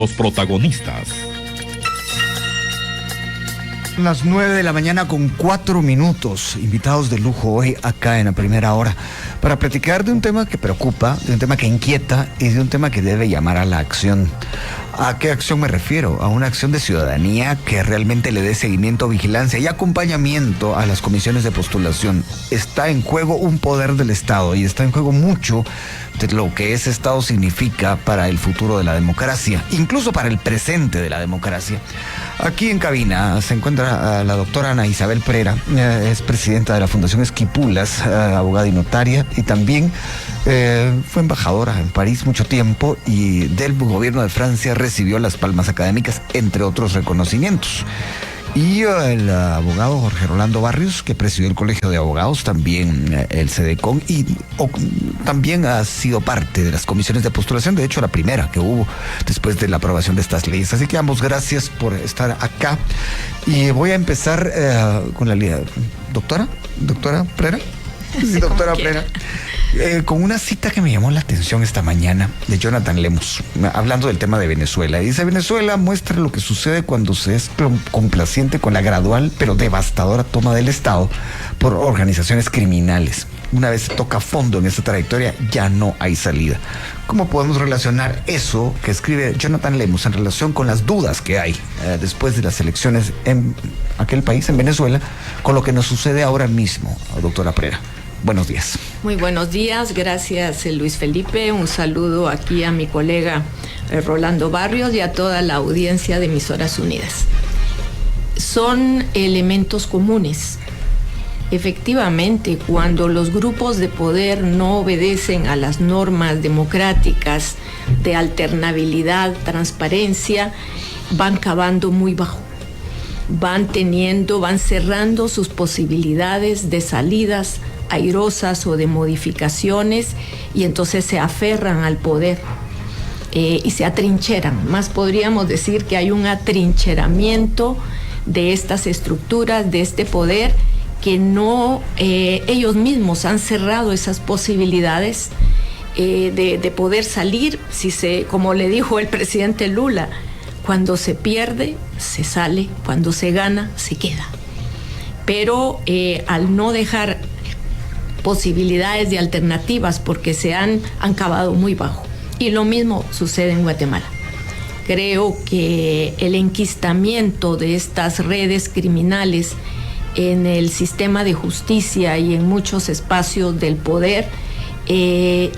Los protagonistas. Las 9 de la mañana con 4 minutos, invitados de lujo hoy acá en la primera hora, para platicar de un tema que preocupa, de un tema que inquieta y de un tema que debe llamar a la acción. ¿A qué acción me refiero? A una acción de ciudadanía que realmente le dé seguimiento, vigilancia y acompañamiento a las comisiones de postulación. Está en juego un poder del Estado y está en juego mucho de lo que ese Estado significa para el futuro de la democracia, incluso para el presente de la democracia. Aquí en cabina se encuentra la doctora Ana Isabel Prera, es presidenta de la Fundación Esquipulas, abogada y notaria, y también fue embajadora en París mucho tiempo y del gobierno de Francia recibió las palmas académicas, entre otros reconocimientos. Y el abogado Jorge Rolando Barrios, que presidió el Colegio de Abogados, también el CEDECON, y también ha sido parte de las comisiones de postulación, de hecho la primera que hubo después de la aprobación de estas leyes. Así que ambos gracias por estar acá. Y voy a empezar con la doctora Prera. Sí, doctora Prera. Con una cita que me llamó la atención esta mañana de Jonathan Lemus, hablando del tema de Venezuela. Dice: Venezuela muestra lo que sucede cuando se es complaciente con la gradual pero devastadora toma del Estado por organizaciones criminales. Una vez se toca fondo en esta trayectoria, ya no hay salida. ¿Cómo podemos relacionar eso que escribe Jonathan Lemus en relación con las dudas que hay después de las elecciones en aquel país, en Venezuela, con lo que nos sucede ahora mismo, doctora Prera? Buenos días. Muy buenos días, gracias Luis Felipe. Un saludo aquí a mi colega Rolando Barrios y a toda la audiencia de Emisoras Unidas. Son elementos comunes. Efectivamente, cuando los grupos de poder no obedecen a las normas democráticas de alternabilidad, transparencia, van cavando muy bajo. Van cerrando sus posibilidades de salidas airosas o de modificaciones, y entonces se aferran al poder y se atrincheran. Más podríamos decir que hay un atrincheramiento de estas estructuras, de este poder, que no ellos mismos han cerrado esas posibilidades de poder salir. Como le dijo el presidente Lula, cuando se pierde, se sale; cuando se gana, se queda. Pero al no dejar posibilidades de alternativas, porque se han cavado muy bajo. Y lo mismo sucede en Guatemala. Creo que el enquistamiento de estas redes criminales en el sistema de justicia y en muchos espacios del poder que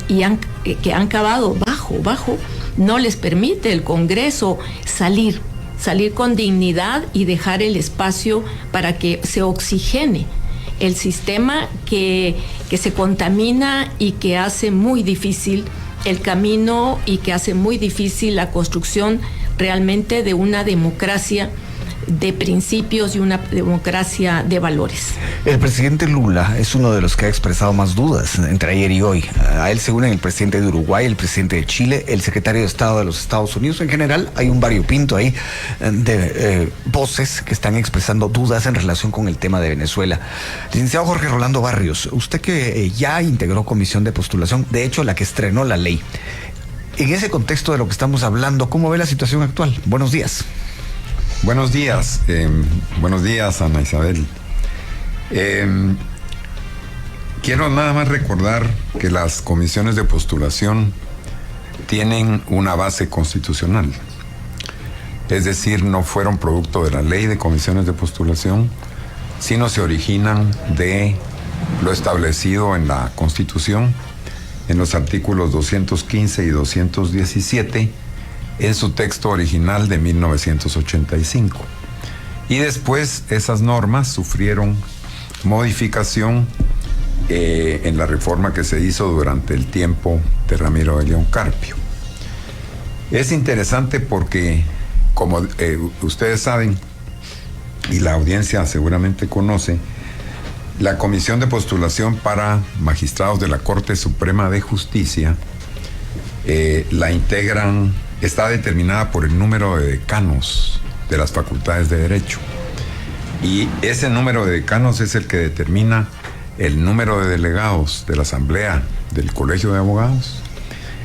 han cavado bajo, no les permite el Congreso salir con dignidad y dejar el espacio para que se oxigene el sistema que se contamina y que hace muy difícil el camino y que hace muy difícil la construcción realmente de una democracia de principios y una democracia de valores. El presidente Lula es uno de los que ha expresado más dudas entre ayer y hoy. A él se unen el presidente de Uruguay, el presidente de Chile, el secretario de Estado de los Estados Unidos. En general hay un variopinto ahí de voces que están expresando dudas en relación con el tema de Venezuela. Licenciado Jorge Rolando Barrios, usted que ya integró comisión de postulación, de hecho la que estrenó la ley, en ese contexto de lo que estamos hablando, ¿cómo ve la situación actual? Buenos días. Buenos días, Ana Isabel. Quiero nada más recordar que las comisiones de postulación tienen una base constitucional. Es decir, no fueron producto de la ley de comisiones de postulación, sino se originan de lo establecido en la Constitución, en los artículos 215 y 217, en su texto original de 1985. Y después esas normas sufrieron modificación en la reforma que se hizo durante el tiempo de Ramiro de León Carpio. Es interesante porque, como ustedes saben, y la audiencia seguramente conoce, la Comisión de Postulación para Magistrados de la Corte Suprema de Justicia la integran. Está determinada por el número de decanos de las facultades de Derecho. Y ese número de decanos es el que determina el número de delegados de la Asamblea del Colegio de Abogados,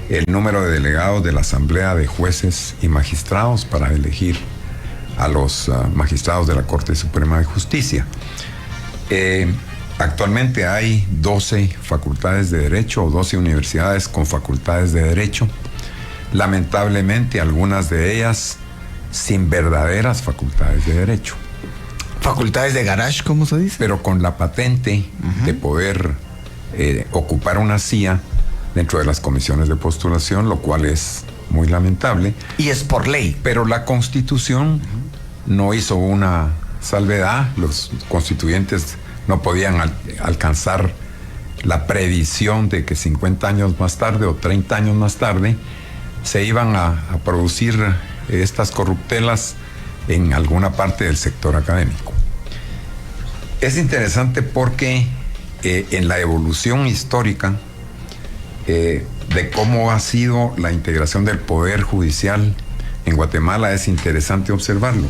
el número de delegados de la Asamblea de Jueces y Magistrados para elegir a los magistrados de la Corte Suprema de Justicia. Actualmente hay 12 facultades de Derecho o 12 universidades con facultades de Derecho. Lamentablemente, algunas de ellas sin verdaderas facultades de Derecho. Facultades de garage, ¿cómo se dice? Pero con la patente de poder ocupar una silla dentro de las comisiones de postulación, lo cual es muy lamentable. Y es por ley. Pero la Constitución no hizo una salvedad. Los constituyentes no podían alcanzar la previsión de que 50 años más tarde o 30 años más tarde se iban a producir estas corruptelas en alguna parte del sector académico. Es interesante porque en la evolución histórica de cómo ha sido la integración del Poder Judicial en Guatemala es interesante observarlo.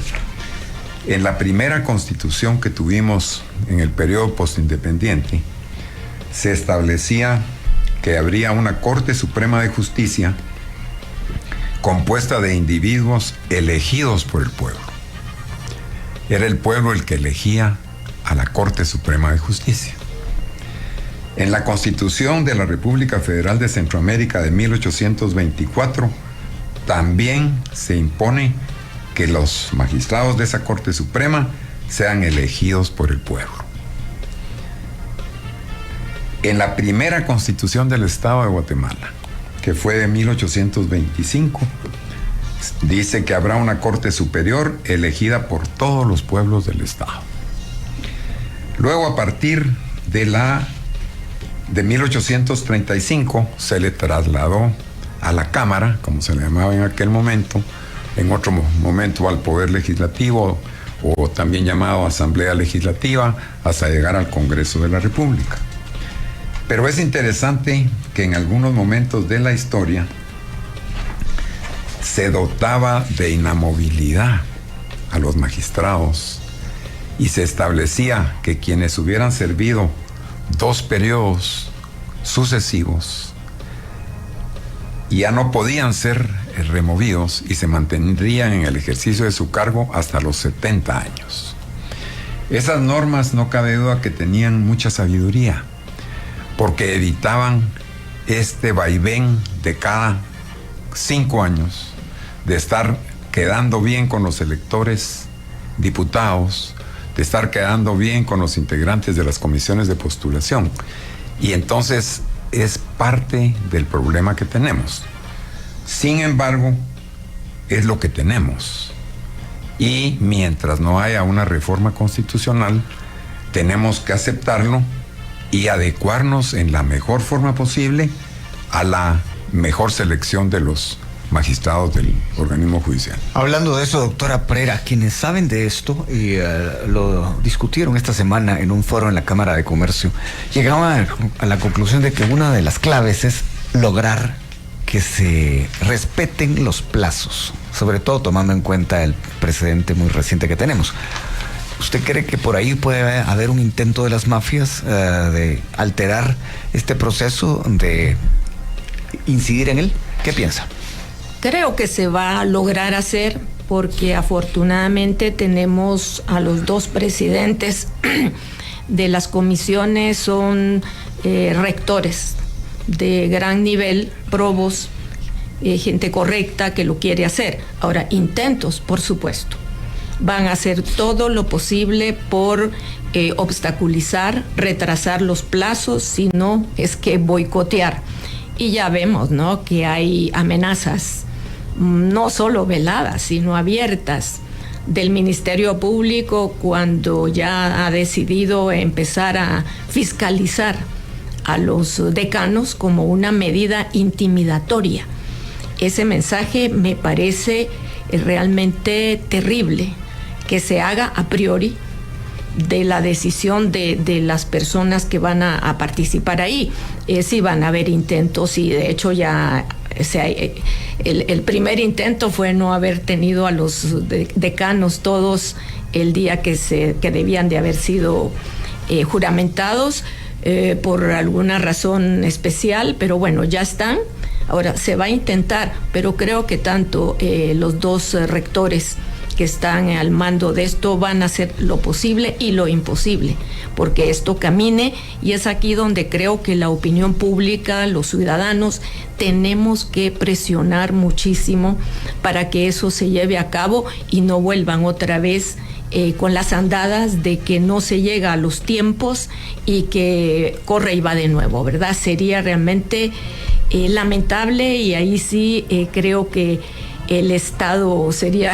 En la primera constitución que tuvimos en el periodo postindependiente, se establecía que habría una Corte Suprema de Justicia compuesta de individuos elegidos por el pueblo. Era el pueblo el que elegía a la Corte Suprema de Justicia. En la Constitución de la República Federal de Centroamérica de 1824, también se impone que los magistrados de esa Corte Suprema sean elegidos por el pueblo. En la primera Constitución del Estado de Guatemala, que fue de 1825, dice que habrá una Corte Superior elegida por todos los pueblos del Estado. Luego, a partir de 1835, se le trasladó a la Cámara, como se le llamaba en aquel momento, en otro momento al Poder Legislativo, o también llamado Asamblea Legislativa, hasta llegar al Congreso de la República. Pero es interesante que en algunos momentos de la historia se dotaba de inamovilidad a los magistrados y se establecía que quienes hubieran servido 2 periodos sucesivos ya no podían ser removidos y se mantendrían en el ejercicio de su cargo hasta los 70 años. Esas normas, no cabe duda que tenían mucha sabiduría, porque evitaban este vaivén de cada 5 años de estar quedando bien con los electores diputados, de estar quedando bien con los integrantes de las comisiones de postulación. Y entonces es parte del problema que tenemos. Sin embargo, es lo que tenemos. Y mientras no haya una reforma constitucional, tenemos que aceptarlo y adecuarnos en la mejor forma posible a la mejor selección de los magistrados del organismo judicial. Hablando de eso, doctora Prera, quienes saben de esto y lo discutieron esta semana en un foro en la Cámara de Comercio, llegaban a la conclusión de que una de las claves es lograr que se respeten los plazos, sobre todo tomando en cuenta el precedente muy reciente que tenemos. ¿Usted cree que por ahí puede haber un intento de las mafias de alterar este proceso, de incidir en él? ¿Qué piensa? Creo que se va a lograr hacer porque afortunadamente tenemos a los 2 presidentes de las comisiones, son rectores de gran nivel, probos, gente correcta que lo quiere hacer. Ahora, intentos, por supuesto. Van a hacer todo lo posible por obstaculizar, retrasar los plazos, si no es que boicotear. Y ya vemos, ¿no?, que hay amenazas, no solo veladas, sino abiertas, del Ministerio Público cuando ya ha decidido empezar a fiscalizar a los decanos como una medida intimidatoria. Ese mensaje me parece realmente terrible, que se haga a priori de la decisión de las personas que van a participar ahí. Sí van a haber intentos y de hecho ya el primer intento fue no haber tenido a los decanos todos el día que debían de haber sido juramentados por alguna razón especial, pero bueno, ya están. Ahora, se va a intentar, pero creo que tanto los dos rectores que están al mando de esto van a hacer lo posible y lo imposible, porque esto camine, y es aquí donde creo que la opinión pública, los ciudadanos, tenemos que presionar muchísimo para que eso se lleve a cabo y no vuelvan otra vez con las andadas de que no se llega a los tiempos y que corre y va de nuevo, ¿verdad? Sería realmente lamentable, y ahí sí creo que el Estado sería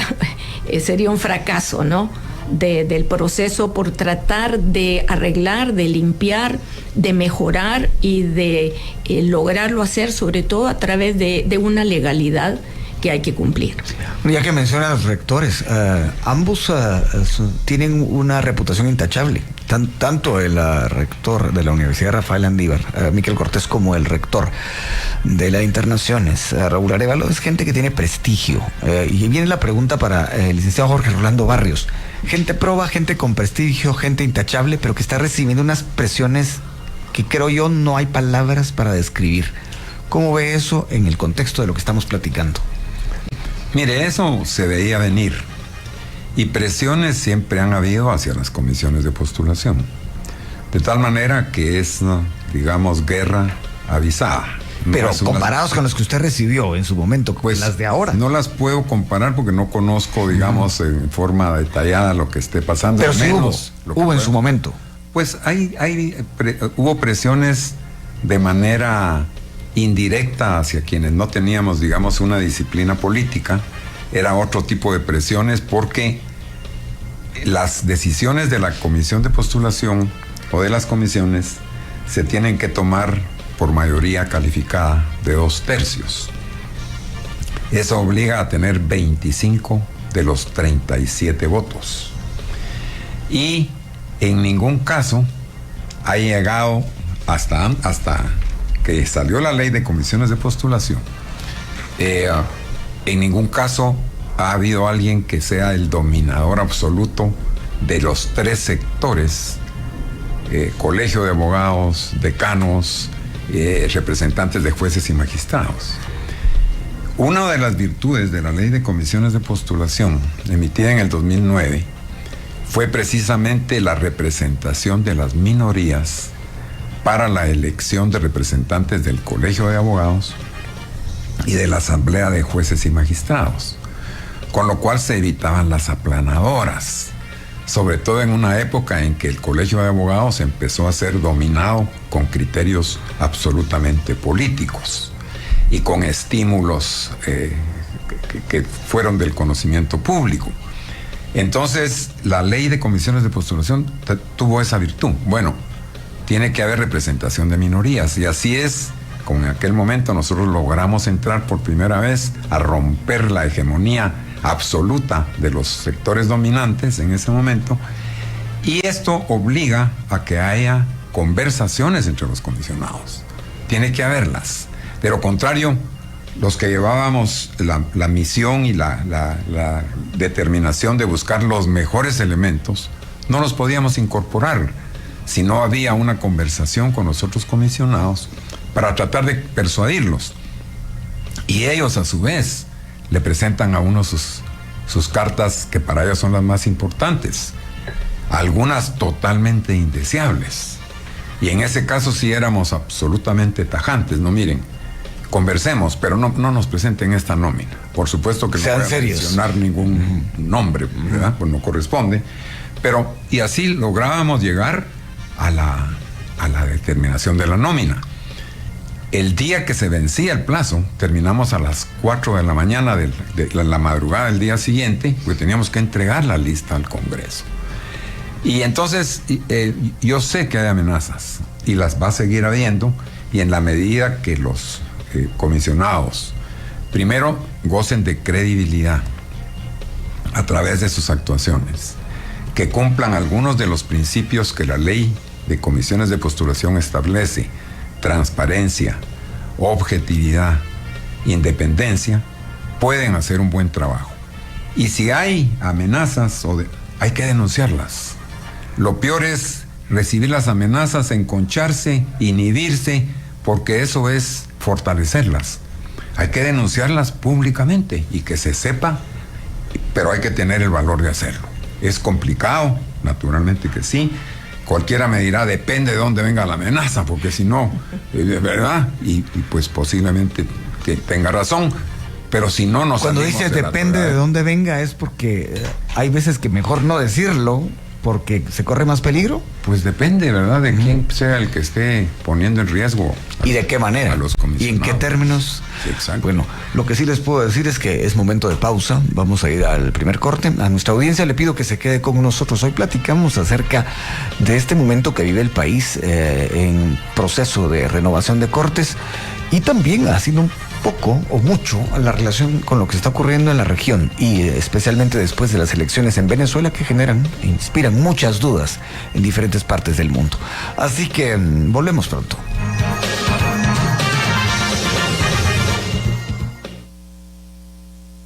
un fracaso, ¿no? Del proceso por tratar de arreglar, de limpiar, de mejorar y de lograrlo hacer, sobre todo a través de una legalidad que hay que cumplir. Ya que mencionan a los rectores, ambos tienen una reputación intachable. Tanto el rector de la Universidad Rafael Andívar, Miquel Cortés, como el rector de la Internaciones, Raúl Arévalo, es gente que tiene prestigio. Y viene la pregunta para el licenciado Jorge Rolando Barrios. Gente proba, gente con prestigio, gente intachable, pero que está recibiendo unas presiones que creo yo no hay palabras para describir. ¿Cómo ve eso en el contexto de lo que estamos platicando? Mire, eso se veía venir, y presiones siempre han habido hacia las comisiones de postulación, de tal manera que es, digamos, guerra avisada. Pero comparados con los que usted recibió en su momento, pues las de ahora. No las puedo comparar porque no conozco, digamos, en forma detallada lo que esté pasando. Pero sí hubo en su momento. Pues hubo presiones de manera indirecta hacia quienes no teníamos, digamos, una disciplina política. Era otro tipo de presiones, porque las decisiones de la comisión de postulación o de las comisiones se tienen que tomar por mayoría calificada de 2/3. Eso obliga a tener 25 de los 37 votos. Y en ningún caso ha llegado hasta que salió la ley de comisiones de postulación, en ningún caso ha habido alguien que sea el dominador absoluto de los 3 sectores, colegio de abogados, decanos, representantes de jueces y magistrados. Una de las virtudes de la ley de comisiones de postulación, emitida en el 2009, fue precisamente la representación de las minorías para la elección de representantes del Colegio de Abogados y de la Asamblea de Jueces y Magistrados, con lo cual se evitaban las aplanadoras, sobre todo en una época en que el Colegio de Abogados empezó a ser dominado con criterios absolutamente políticos y con estímulos que fueron del conocimiento público. Entonces, la ley de comisiones de postulación tuvo esa virtud. Bueno, tiene que haber representación de minorías, y así es como en aquel momento nosotros logramos entrar por primera vez a romper la hegemonía absoluta de los sectores dominantes en ese momento, y esto obliga a que haya conversaciones entre los comisionados. Tiene que haberlas. De lo contrario, los que llevábamos la misión y la determinación de buscar los mejores elementos, no los podíamos incorporar si no había una conversación con los otros comisionados para tratar de persuadirlos. Y ellos, a su vez, le presentan a uno sus cartas, que para ellos son las más importantes, algunas totalmente indeseables. Y en ese caso sí éramos absolutamente tajantes. No, miren, conversemos, pero no nos presenten esta nómina. Por supuesto que no voy a mencionar ningún nombre, ¿verdad? Pues no corresponde. Pero, y así lográbamos llegar a la determinación de la nómina. El día que se vencía el plazo, terminamos a las 4 de la mañana de la madrugada del día siguiente, pues teníamos que entregar la lista al Congreso. Y entonces, yo sé que hay amenazas, y las va a seguir habiendo, y en la medida que los comisionados, primero, gocen de credibilidad a través de sus actuaciones, que cumplan algunos de los principios que la ley de comisiones de postulación establece: transparencia, objetividad, independencia, pueden hacer un buen trabajo. Y si hay amenazas, hay que denunciarlas. Lo peor es recibir las amenazas, enconcharse, inhibirse, porque eso es fortalecerlas. hay que denunciarlas públicamente y que se sepa, pero hay que tener el valor de hacerlo. Es complicado, naturalmente que sí. Cualquiera me dirá, depende de dónde venga la amenaza, porque si no, ¿verdad? Y pues posiblemente tenga razón. Pero si no, nos cuando dice depende de dónde venga, es porque hay veces que mejor no decirlo, porque se corre más peligro. Pues depende, ¿verdad? De quién sea el que esté poniendo en riesgo. ¿Y de qué manera? A los comisionados. ¿Y en qué términos? Sí, exacto. Bueno, lo que sí les puedo decir es que es momento de pausa. Vamos a ir al primer corte. A nuestra audiencia le pido que se quede con nosotros. Hoy platicamos acerca de este momento que vive el país en proceso de renovación de cortes y también haciendo un poco o mucho a la relación con lo que está ocurriendo en la región y especialmente después de las elecciones en Venezuela que generan e inspiran muchas dudas en diferentes partes del mundo. Así que volvemos pronto.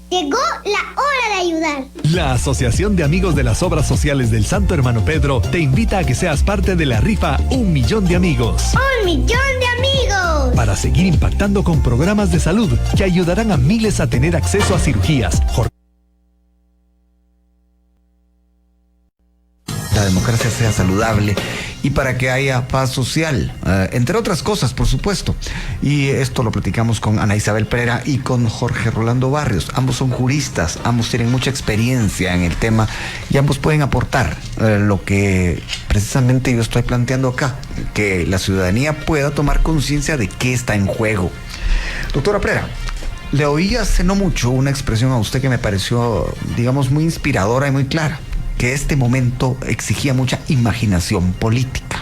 Llegó la hora de ayudar. La Asociación de Amigos de las Obras Sociales del Santo Hermano Pedro te invita a que seas parte de la rifa 1 millón de amigos. ¡1 millón de amigos! Para seguir impactando con programas de salud que ayudarán a miles a tener acceso a cirugías. La democracia sea saludable y para que haya paz social, entre otras cosas, por supuesto. Y esto lo platicamos con Ana Isabel Pereira y con Jorge Rolando Barrios. Ambos son juristas, ambos tienen mucha experiencia en el tema y ambos pueden aportar lo que precisamente yo estoy planteando acá, que la ciudadanía pueda tomar conciencia de qué está en juego. Doctora Pereira, le oí hace no mucho una expresión a usted que me pareció, digamos, muy inspiradora y muy clara, que este momento exigía mucha imaginación política.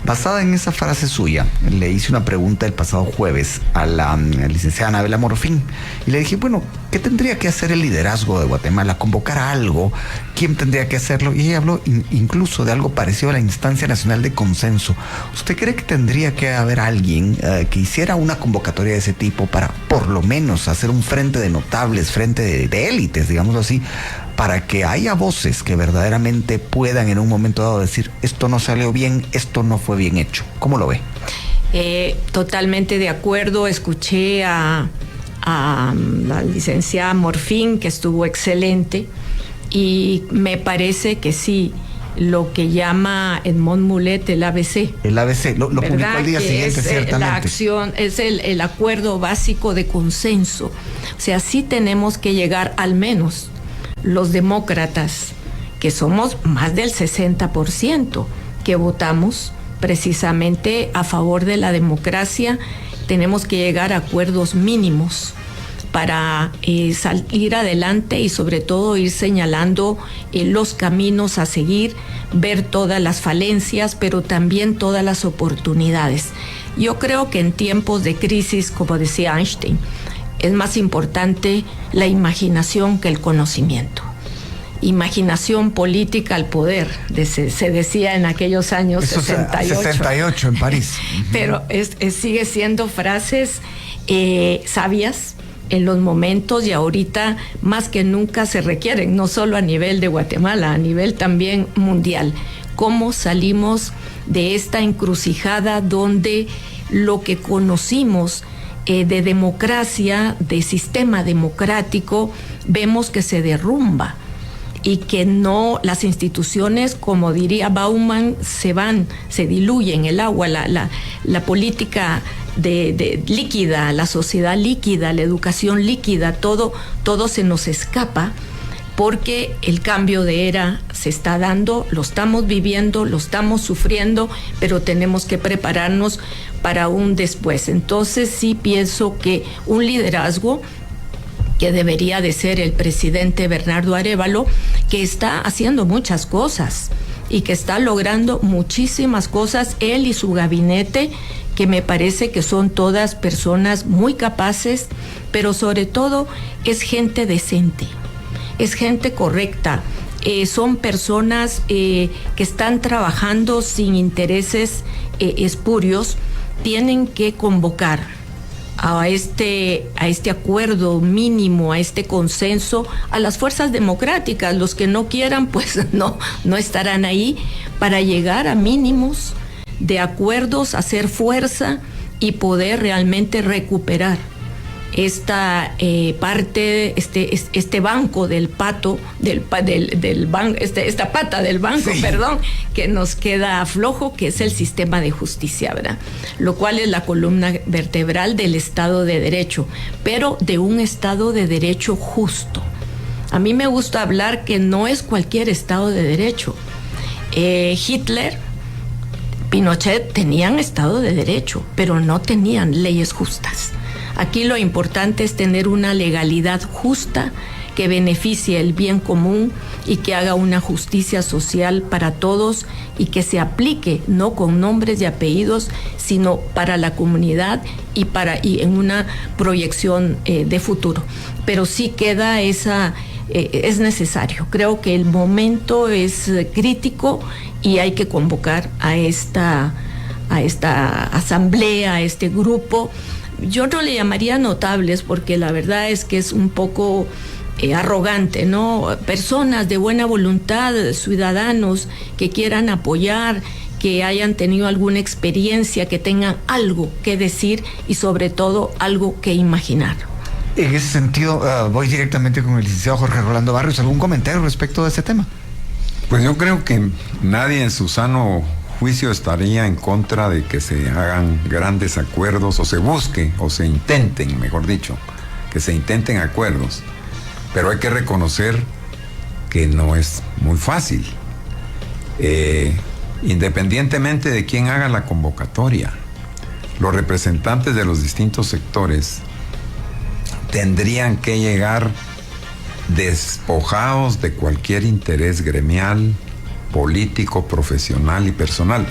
Basada en esa frase suya, le hice una pregunta el pasado jueves a la licenciada Anabela Morfín y le dije, bueno, ¿qué tendría que hacer el liderazgo de Guatemala? ¿Convocar a algo? ¿Quién tendría que hacerlo? Y ella habló incluso de algo parecido a la Instancia Nacional de Consenso. ¿Usted cree que tendría que haber alguien que hiciera una convocatoria de ese tipo para por lo menos hacer un frente de notables, frente de élites, digámoslo así, para que haya voces que verdaderamente puedan en un momento dado decir, esto no salió bien, esto no fue bien hecho? ¿Cómo lo ve? Totalmente de acuerdo. Escuché a la licenciada Morfín, que estuvo excelente, y me parece que sí, lo que llama Edmond Mulet el ABC. El ABC, lo publicó al día siguiente, ciertamente. La acción, es el acuerdo básico de consenso. O sea, sí tenemos que llegar, al menos los demócratas, que somos más del 60%, que votamos precisamente a favor de la democracia, tenemos que llegar a acuerdos mínimos para salir adelante y sobre todo ir señalando los caminos a seguir, ver todas las falencias, pero también todas las oportunidades. Yo creo que en tiempos de crisis, como decía Einstein, es más importante la imaginación que el conocimiento. Imaginación política al poder, se decía en aquellos años. Eso 68 en París. Pero sigue siendo frases sabias en los momentos, y ahorita más que nunca se requieren, no solo a nivel de Guatemala, a nivel también mundial. ¿Cómo salimos de esta encrucijada donde lo que conocimos de democracia, de sistema democrático, vemos que se derrumba y que no, las instituciones, como diría Bauman, se diluyen, el agua, la política de líquida, la sociedad líquida, la educación líquida, todo se nos escapa, porque el cambio de era se está dando, lo estamos viviendo, lo estamos sufriendo, pero tenemos que prepararnos para un después. Entonces sí pienso que un liderazgo que debería de ser el presidente Bernardo Arévalo, que está haciendo muchas cosas y que está logrando muchísimas cosas, él y su gabinete, que me parece que son todas personas muy capaces, pero sobre todo es gente decente, es gente correcta, son personas que están trabajando sin intereses espurios. Tienen que convocar a este acuerdo mínimo, a este consenso, a las fuerzas democráticas. Los que no quieran, pues no estarán ahí, para llegar a mínimos de acuerdos, hacer fuerza y poder realmente recuperar esta parte, este banco del pato, esta pata del banco, Sí. perdón, que nos queda flojo, que es el sistema de justicia, ¿verdad? Lo cual es la columna vertebral del Estado de Derecho, pero de un Estado de Derecho justo. A mí me gusta hablar que no es cualquier Estado de Derecho. Hitler, Pinochet tenían Estado de Derecho, pero no tenían leyes justas. Aquí lo importante es tener una legalidad justa que beneficie el bien común y que haga una justicia social para todos y que se aplique no con nombres y apellidos, sino para la comunidad y en una proyección de futuro. Pero sí queda es necesario. Creo que el momento es crítico y hay que convocar a esta asamblea, a este grupo. Yo no le llamaría notables porque la verdad es que es un poco arrogante, ¿no? Personas de buena voluntad, ciudadanos que quieran apoyar, que hayan tenido alguna experiencia, que tengan algo que decir y sobre todo algo que imaginar. En ese sentido, voy directamente con el licenciado Jorge Rolando Barrios. ¿Algún comentario respecto de ese tema? Pues yo creo que nadie en su sano juicio estaría en contra de que se hagan grandes acuerdos o se busque o se intenten, mejor dicho, que se intenten acuerdos. Pero hay que reconocer que no es muy fácil. Independientemente de quién haga la convocatoria, los representantes de los distintos sectores tendrían que llegar despojados de cualquier interés gremial, político, profesional y personal.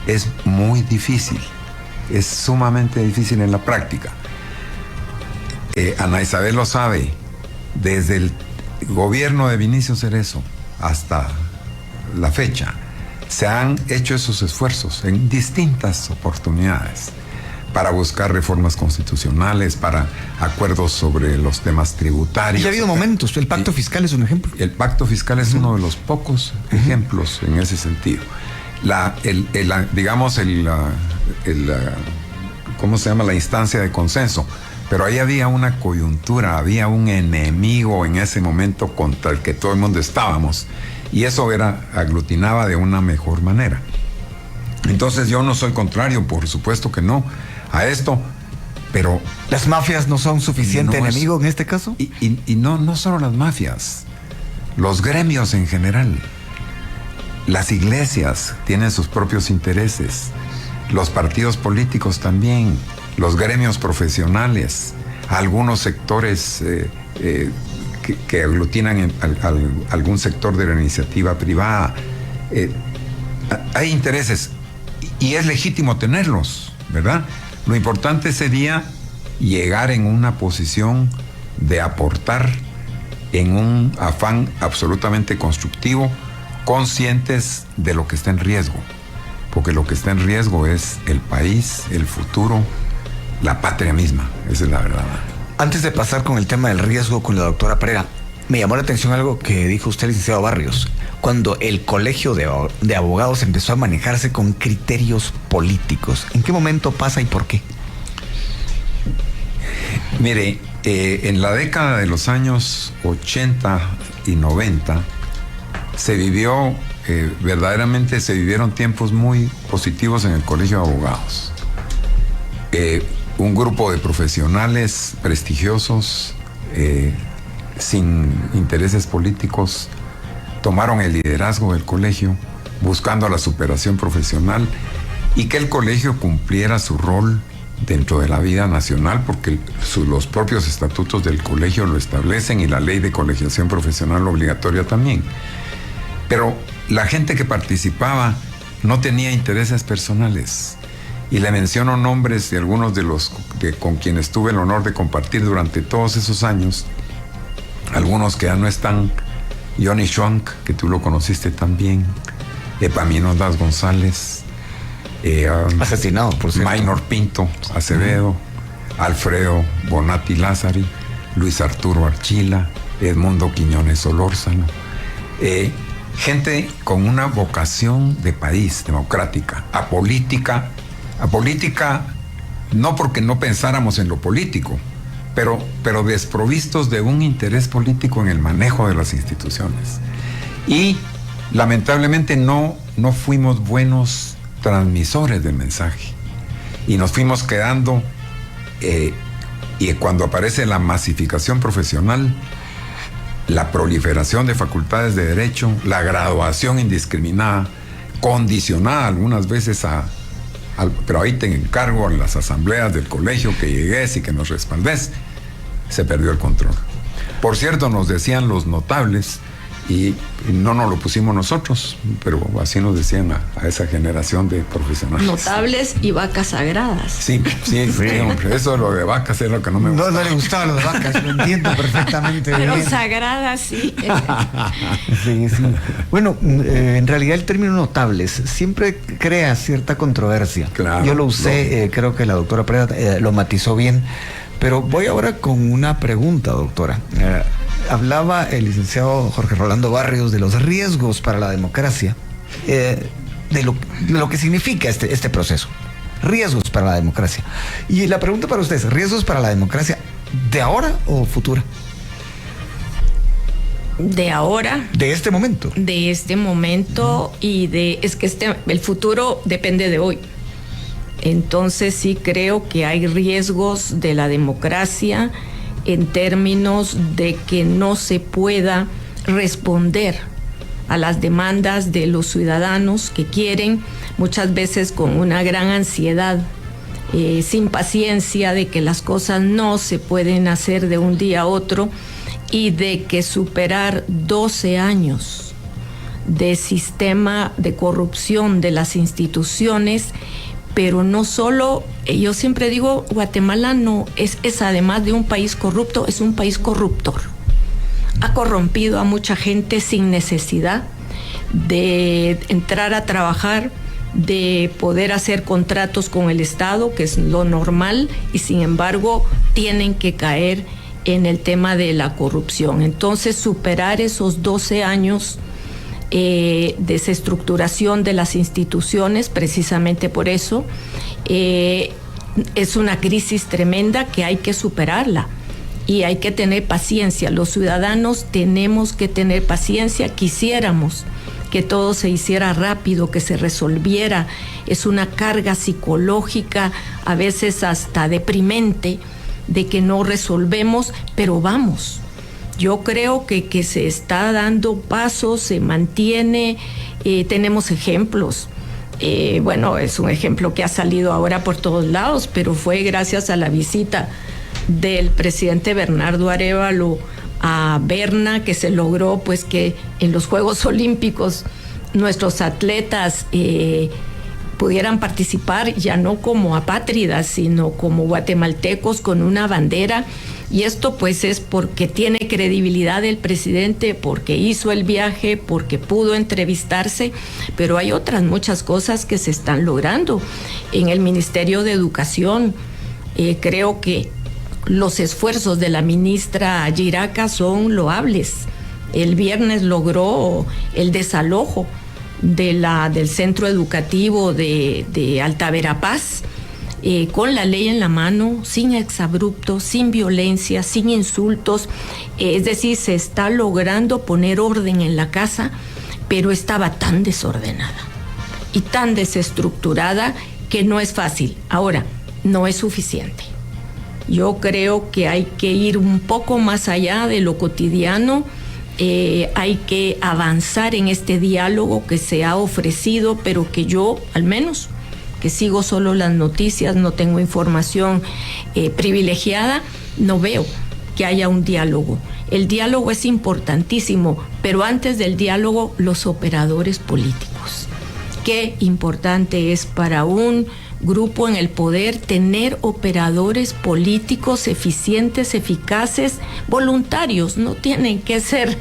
Es muy difícil, es sumamente difícil en la práctica. Ana Isabel lo sabe, desde el gobierno de Vinicio Cerezo hasta la fecha, se han hecho esos esfuerzos en distintas oportunidades para buscar reformas constitucionales, para acuerdos sobre los temas tributarios. Y ha habido momentos, el pacto fiscal es un ejemplo. El pacto fiscal es uno de los pocos ejemplos en ese sentido. ¿Cómo se llama? La instancia de consenso. Pero ahí había una coyuntura, había un enemigo en ese momento contra el que todo el mundo estábamos. Y eso aglutinaba de una mejor manera. Entonces yo no soy contrario, por supuesto que no, a esto, pero... ¿Las mafias no son suficiente no enemigo en este caso? Y no solo las mafias, los gremios en general. Las iglesias tienen sus propios intereses, los partidos políticos también, los gremios profesionales, algunos sectores que aglutinan algún sector de la iniciativa privada. Hay intereses y es legítimo tenerlos, ¿verdad? Lo importante sería llegar en una posición de aportar en un afán absolutamente constructivo, conscientes de lo que está en riesgo, porque lo que está en riesgo es el país, el futuro, la patria misma. Esa es la verdad. Antes de pasar con el tema del riesgo con la doctora Pereira, me llamó la atención algo que dijo usted, licenciado Barrios, cuando el colegio de abogados empezó a manejarse con criterios políticos. ¿En qué momento pasa y por qué? Mire, en la década de los años 80 y 90 verdaderamente se vivieron tiempos muy positivos en el colegio de abogados. Un grupo de profesionales prestigiosos, sin intereses políticos, tomaron el liderazgo del colegio buscando la superación profesional y que el colegio cumpliera su rol dentro de la vida nacional, porque los propios estatutos del colegio lo establecen y la ley de colegiación profesional obligatoria también. Pero la gente que participaba no tenía intereses personales. Y le menciono nombres de algunos de los con quienes tuve el honor de compartir durante todos esos años. Algunos que ya no están: Johnny Schwank, que tú lo conociste también, Epaminondas González, asesinado, por cierto, Maynor Pinto Acevedo, Alfredo Bonatti Lázari, Luis Arturo Archila, Edmundo Quiñones Solórzano. Gente con una vocación de país, democrática, apolítica, no porque no pensáramos en lo político, pero desprovistos de un interés político en el manejo de las instituciones. Y lamentablemente no fuimos buenos transmisores del mensaje. Y nos fuimos quedando, y cuando aparece la masificación profesional, la proliferación de facultades de derecho, la graduación indiscriminada, condicionada algunas veces pero ahí te encargo a las asambleas del colegio que llegues y que nos respaldes, se perdió el control. Por cierto, nos decían los notables, y no nos lo pusimos nosotros, pero así nos decían a esa generación de profesionales. Notables y vacas sagradas. Sí, hombre, eso lo de vacas es lo que no me gusta. No le gustaban las vacas, lo entiendo perfectamente Pero bien. sagradas, sí. Sí. Bueno, en realidad el término notables siempre crea cierta controversia. Claro, yo lo usé, creo que la doctora Preda lo matizó bien, pero voy ahora con una pregunta, doctora. Hablaba el licenciado Jorge Rolando Barrios de los riesgos para la democracia, de lo que significa este proceso. Riesgos para la democracia. Y la pregunta para ustedes, ¿riesgos para la democracia de ahora o futura? De ahora. De este momento. De este momento, y es que el futuro depende de hoy. Entonces sí creo que hay riesgos de la democracia en términos de que no se pueda responder a las demandas de los ciudadanos que quieren, muchas veces con una gran ansiedad, sin paciencia, de que las cosas no se pueden hacer de un día a otro, y de que superar 12 años de sistema de corrupción de las instituciones. Pero no solo, yo siempre digo, Guatemala no es además de un país corrupto, es un país corruptor. Ha corrompido a mucha gente sin necesidad de entrar a trabajar, de poder hacer contratos con el Estado, que es lo normal, y sin embargo tienen que caer en el tema de la corrupción. Entonces, superar esos 12 años desestructuración de las instituciones, precisamente por eso, es una crisis tremenda que hay que superarla y hay que tener paciencia. Los ciudadanos tenemos que tener paciencia. Quisiéramos que todo se hiciera rápido, que se resolviera. Es una carga psicológica, a veces hasta deprimente, de que no resolvemos, pero vamos. Yo creo que se está dando pasos, se mantiene, tenemos ejemplos. Bueno, es un ejemplo que ha salido ahora por todos lados, pero fue gracias a la visita del presidente Bernardo Arévalo a Berna que se logró pues que en los Juegos Olímpicos nuestros atletas pudieran participar ya no como apátridas, sino como guatemaltecos con una bandera. Y esto pues es porque tiene credibilidad el presidente, porque hizo el viaje, porque pudo entrevistarse, pero hay otras muchas cosas que se están logrando. En el Ministerio de Educación, creo que los esfuerzos de la ministra Giraca son loables. El viernes logró el desalojo del centro educativo de Alta Verapaz, con la ley en la mano, sin exabruptos, sin violencia, sin insultos. Es decir, se está logrando poner orden en la casa, pero estaba tan desordenada y tan desestructurada que no es fácil. Ahora, no es suficiente. Yo creo que hay que ir un poco más allá de lo cotidiano. Hay que avanzar en este diálogo que se ha ofrecido, pero que yo, al menos, que sigo solo las noticias, no tengo información privilegiada, no veo que haya un diálogo. El diálogo es importantísimo, pero antes del diálogo, los operadores políticos. Qué importante es para un grupo en el poder tener operadores políticos eficientes, eficaces, voluntarios, no tienen que ser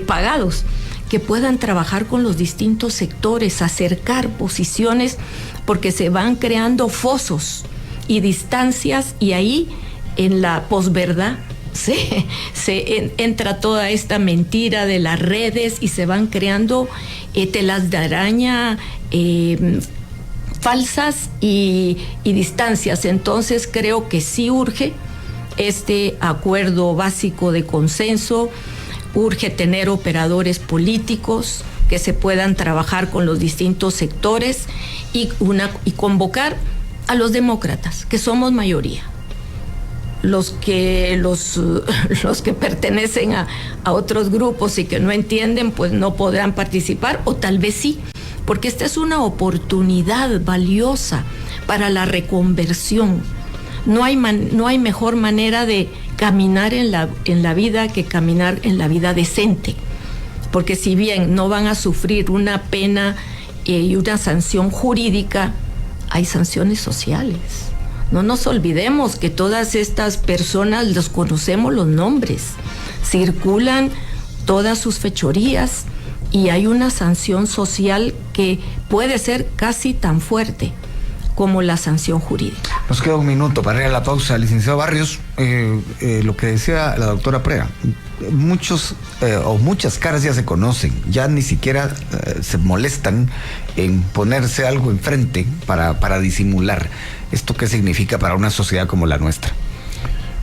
pagados, que puedan trabajar con los distintos sectores, acercar posiciones, porque se van creando fosos y distancias, y ahí en la posverdad entra toda esta mentira de las redes y se van creando telas de araña falsas y distancias. Entonces creo que sí urge este acuerdo básico de consenso. Urge tener operadores políticos que se puedan trabajar con los distintos sectores y convocar a los demócratas, que somos mayoría. Los que pertenecen a otros grupos y que no entienden, pues no podrán participar, o tal vez sí, porque esta es una oportunidad valiosa para la reconversión. No hay mejor manera de caminar en la vida que caminar en la vida decente, porque si bien no van a sufrir una pena y una sanción jurídica, hay sanciones sociales. No nos olvidemos que todas estas personas los conocemos los nombres, circulan todas sus fechorías y hay una sanción social que puede ser casi tan fuerte como la sanción jurídica. Nos queda un minuto para ir a la pausa. Licenciado Barrios, lo que decía la doctora Prera, muchas caras ya se conocen, ya ni siquiera se molestan en ponerse algo enfrente para disimular. ¿Esto qué significa para una sociedad como la nuestra?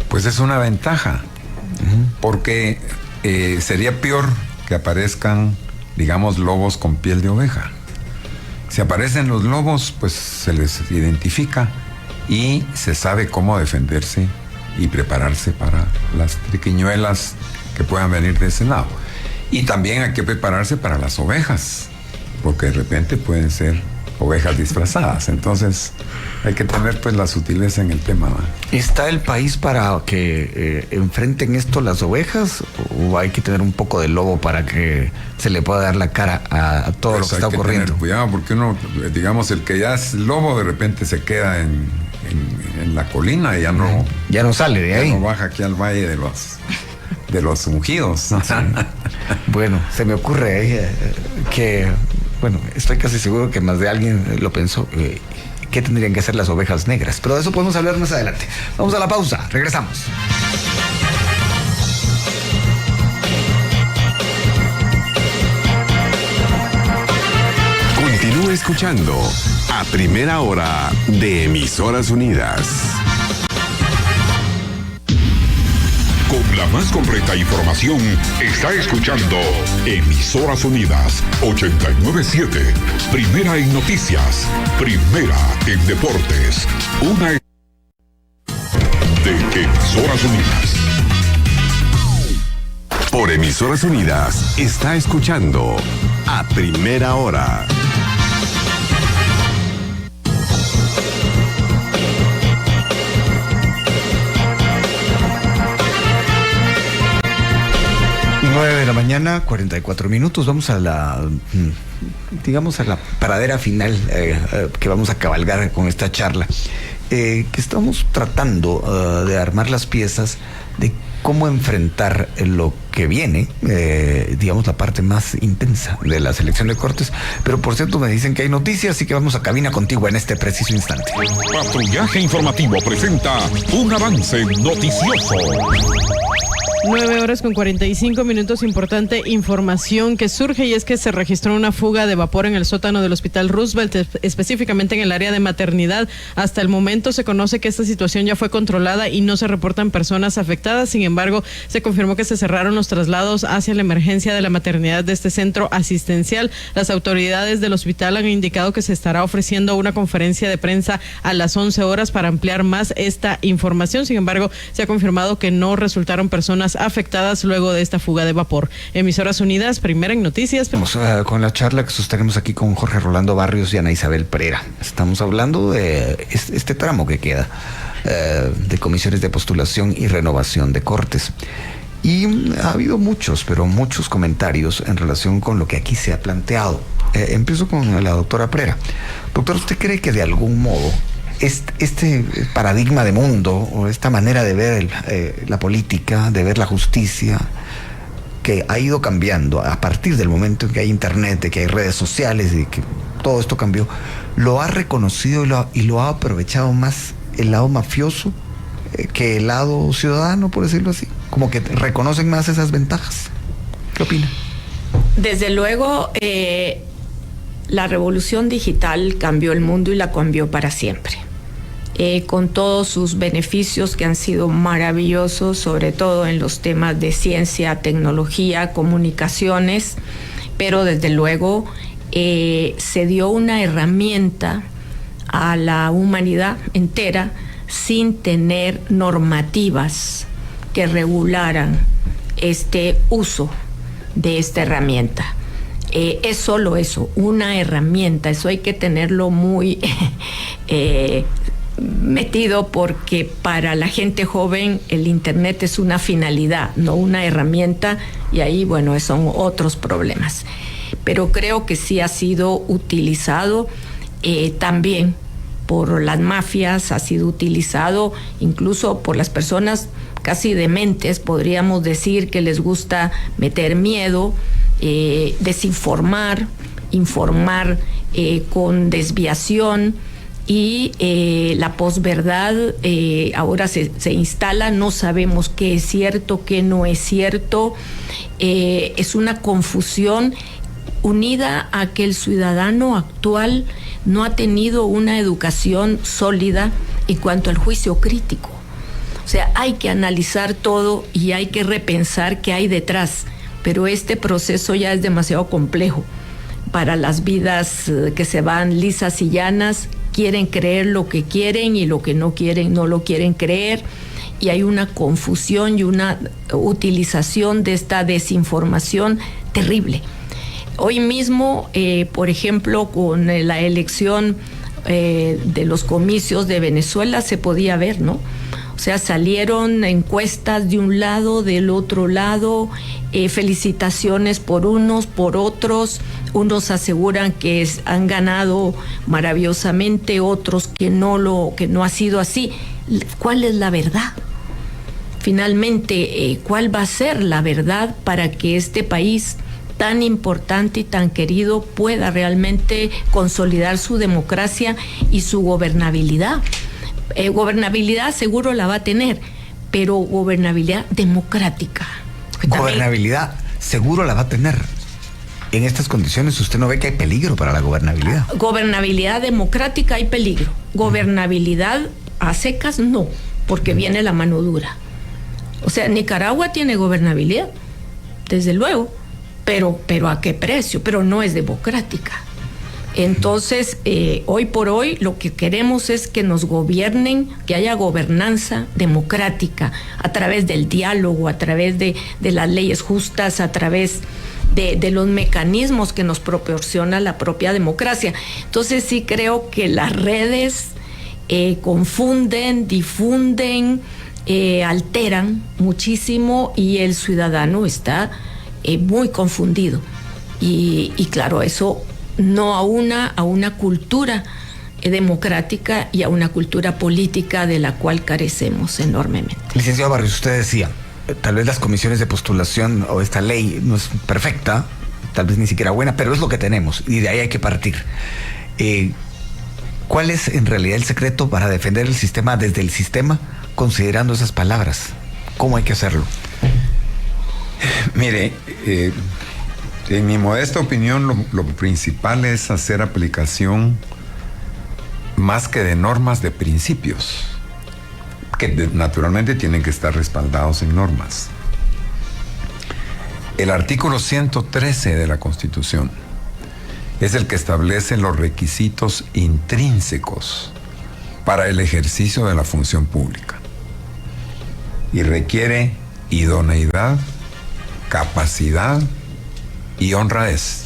Pues es una ventaja, porque sería peor que aparezcan, digamos, lobos con piel de oveja. Si aparecen los lobos, pues se les identifica y se sabe cómo defenderse y prepararse para las triquiñuelas que puedan venir de ese lado. Y también hay que prepararse para las ovejas, porque de repente pueden ser ovejas disfrazadas. Entonces hay que tener pues la sutileza en el tema, ¿no? ¿Está el país para que enfrenten esto las ovejas, o hay que tener un poco de lobo para que se le pueda dar la cara a todo lo que está ocurriendo? Tener cuidado, porque uno, digamos, el que ya es lobo de repente se queda en la colina y ya no sale de ahí. Ya no baja aquí al valle de los ungidos. Sí. Bueno, se me ocurre que, bueno, estoy casi seguro que más de alguien lo pensó. ¿Qué tendrían que hacer las ovejas negras? Pero de eso podemos hablar más adelante. Vamos a la pausa, regresamos. Continúe escuchando a Primera Hora de Emisoras Unidas. Con la más completa información, está escuchando Emisoras Unidas 897. Primera en noticias, primera en deportes. Una de Emisoras Unidas. Por Emisoras Unidas está escuchando a Primera Hora. De la mañana, 44 minutos. Vamos a la paradera final que vamos a cabalgar con esta charla, que estamos tratando de armar las piezas de cómo enfrentar lo que viene, digamos, la parte más intensa de la selección de cortes. Pero por cierto me dicen que hay noticias, así que vamos a cabina contigo en este preciso instante. Patrullaje Informativo presenta un avance noticioso. 9:45. Importante información que surge, y es que se registró una fuga de vapor en el sótano del Hospital Roosevelt, específicamente en el área de maternidad. Hasta el momento se conoce que esta situación ya fue controlada y no se reportan personas afectadas. Sin embargo, se confirmó que se cerraron los traslados hacia la emergencia de la maternidad de este centro asistencial. Las autoridades del hospital han indicado que se estará ofreciendo una conferencia de prensa a las 11 horas para ampliar más esta información. Sin embargo, se ha confirmado que no resultaron personas afectadas luego de esta fuga de vapor. Emisoras Unidas, primera en noticias. Vamos con la charla que sostenemos aquí con Jorge Rolando Barrios y Ana Isabel Prera. Estamos hablando de este tramo que queda de comisiones de postulación y renovación de cortes. Y ha habido muchos comentarios en relación con lo que aquí se ha planteado. Empiezo con la doctora Prera. Doctora, ¿usted cree que de algún modo este paradigma de mundo, o esta manera de ver la política, de ver la justicia, que ha ido cambiando a partir del momento en que hay internet, de que hay redes sociales, y que todo esto cambió, lo ha reconocido y lo ha aprovechado más el lado mafioso que el lado ciudadano, por decirlo así? Como que reconocen más esas ventajas. ¿Qué opina? Desde luego, la revolución digital cambió el mundo y la cambió para siempre. con todos sus beneficios que han sido maravillosos, sobre todo en los temas de ciencia, tecnología, comunicaciones, pero desde luego se dio una herramienta a la humanidad entera sin tener normativas que regularan este uso de esta herramienta. Es solo eso, una herramienta. Eso hay que tenerlo muy metido, porque para la gente joven el Internet es una finalidad, no una herramienta, y ahí, bueno, son otros problemas. Pero creo que sí ha sido utilizado también por las mafias, ha sido utilizado incluso por las personas casi dementes, podríamos decir, que les gusta meter miedo, desinformar, informar con desviación, y la posverdad ahora se instala, no sabemos qué es cierto, qué no es cierto, es una confusión unida a que el ciudadano actual no ha tenido una educación sólida en cuanto al juicio crítico. O sea, hay que analizar todo y hay que repensar qué hay detrás, pero este proceso ya es demasiado complejo para las vidas que se van lisas y llanas. Quieren creer lo que quieren y lo que no quieren no lo quieren creer, y hay una confusión y una utilización de esta desinformación terrible. Hoy mismo, por ejemplo, con la elección de los comicios de Venezuela se podía ver, ¿no? O sea, salieron encuestas de un lado, del otro lado, felicitaciones por unos, por otros. Unos aseguran que han ganado maravillosamente, otros que no ha sido así. ¿Cuál es la verdad? Finalmente, ¿cuál va a ser la verdad para que este país tan importante y tan querido pueda realmente consolidar su democracia y su gobernabilidad? Gobernabilidad seguro la va a tener, pero gobernabilidad democrática. Gobernabilidad seguro la va a tener. En estas condiciones, ¿usted no ve que hay peligro para la gobernabilidad? Gobernabilidad democrática hay peligro. Gobernabilidad a secas no, porque viene la mano dura. O sea, Nicaragua tiene gobernabilidad, desde luego, pero ¿a qué precio? Pero no es democrática. Entonces, hoy por hoy lo que queremos es que nos gobiernen, que haya gobernanza democrática a través del diálogo, a través de las leyes justas, a través de los mecanismos que nos proporciona la propia democracia. Entonces sí creo que las redes confunden, difunden, alteran muchísimo, y el ciudadano está muy confundido. Y claro, eso no a una cultura democrática y a una cultura política de la cual carecemos enormemente. Licenciado Barrios, usted decía, tal vez las comisiones de postulación o esta ley no es perfecta, tal vez ni siquiera buena, pero es lo que tenemos y de ahí hay que partir. ¿Cuál es en realidad el secreto para defender el sistema desde el sistema, considerando esas palabras? ¿Cómo hay que hacerlo? Mire, en mi modesta opinión, lo principal es hacer aplicación más que de normas, de principios, que naturalmente tienen que estar respaldados en normas. El artículo 113 de la Constitución es el que establece los requisitos intrínsecos para el ejercicio de la función pública y requiere idoneidad, capacidad y honradez.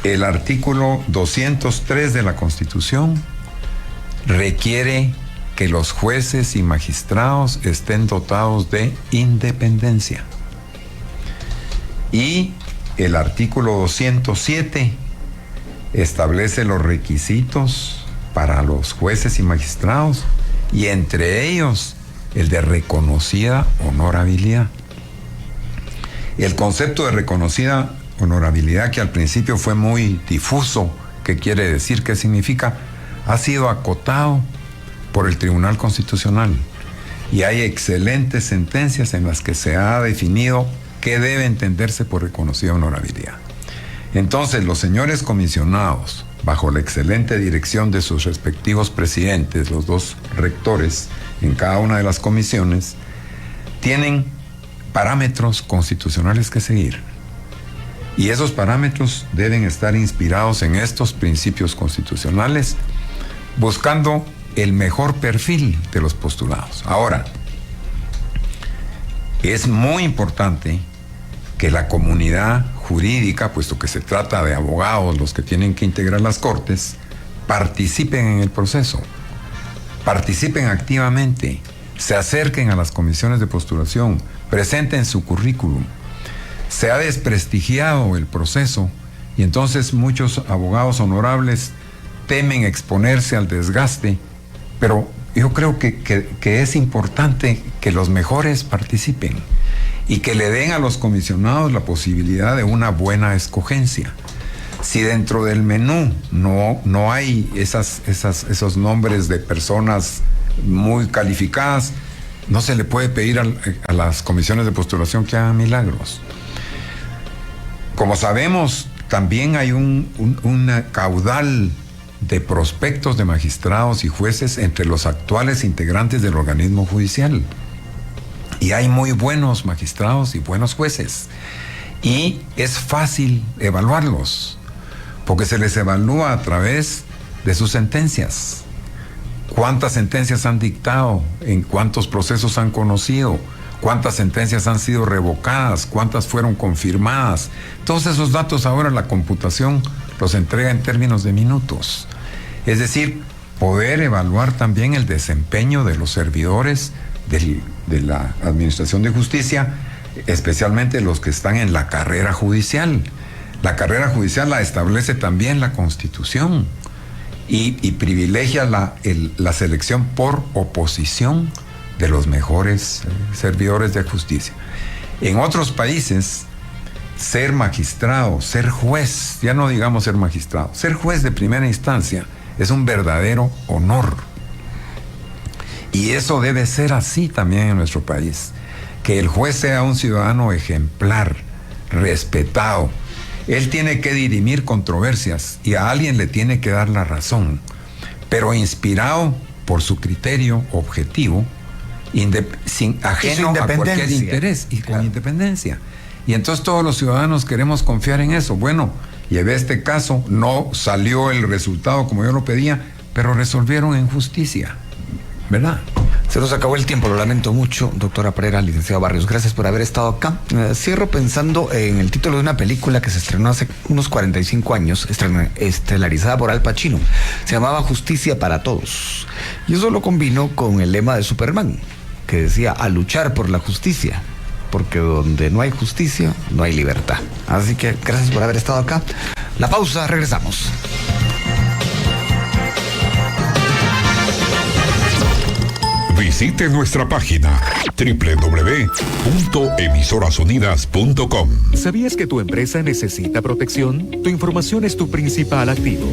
El artículo 203 de la Constitución requiere que los jueces y magistrados estén dotados de independencia. Y el artículo 207 establece los requisitos para los jueces y magistrados, y entre ellos el de reconocida honorabilidad. El concepto de reconocida honorabilidad, que al principio fue muy difuso, ¿qué quiere decir? ¿Qué significa? Ha sido acotado por el Tribunal Constitucional y hay excelentes sentencias en las que se ha definido qué debe entenderse por reconocida honorabilidad. Entonces, los señores comisionados bajo la excelente dirección de sus respectivos presidentes, los dos rectores en cada una de las comisiones, tienen parámetros constitucionales que seguir. Y esos parámetros deben estar inspirados en estos principios constitucionales, buscando el mejor perfil de los postulados. Ahora, es muy importante que la comunidad jurídica, puesto que se trata de abogados los que tienen que integrar las cortes, participen en el proceso, participen activamente, se acerquen a las comisiones de postulación, presenten su currículum. Se ha desprestigiado el proceso y entonces muchos abogados honorables temen exponerse al desgaste, pero yo creo que es importante que los mejores participen y que le den a los comisionados la posibilidad de una buena escogencia. Si dentro del menú no hay esos nombres de personas muy calificadas, no se le puede pedir a las comisiones de postulación que hagan milagros. Como sabemos, también hay un caudal de prospectos de magistrados y jueces entre los actuales integrantes del organismo judicial. Y hay muy buenos magistrados y buenos jueces. Y es fácil evaluarlos, porque se les evalúa a través de sus sentencias. ¿Cuántas sentencias han dictado? ¿En cuántos procesos han conocido? ¿Cuántas sentencias han sido revocadas? ¿Cuántas fueron confirmadas? Todos esos datos ahora la computación los entrega en términos de minutos. Es decir, poder evaluar también el desempeño de los servidores de la Administración de Justicia, especialmente los que están en la carrera judicial. La carrera judicial la establece también la Constitución y privilegia la selección por oposición de los mejores servidores de justicia. En otros países, ser magistrado, ser juez, ya no digamos ser magistrado, ser juez de primera instancia es un verdadero honor. Y eso debe ser así también en nuestro país, que el juez sea un ciudadano ejemplar, respetado. Él tiene que dirimir controversias y a alguien le tiene que dar la razón, pero inspirado por su criterio objetivo, ajeno a cualquier interés y con independencia. Y entonces todos los ciudadanos queremos confiar en eso. Bueno, llevé este caso, no salió el resultado como yo lo pedía, pero resolvieron en justicia, ¿verdad? Se nos acabó el tiempo, lo lamento mucho, doctora Pereira, licenciado Barrios, gracias por haber estado acá. Cierro pensando en el título de una película que se estrenó hace unos 45 años, estelarizada por Al Pacino. Se llamaba Justicia para Todos. Y eso lo combinó con el lema de Superman, que decía, a luchar por la justicia, porque donde no hay justicia, no hay libertad. Así que gracias por haber estado acá. La pausa, regresamos. Visite nuestra página www.emisorasunidas.com. ¿Sabías que tu empresa necesita protección? Tu información es tu principal activo.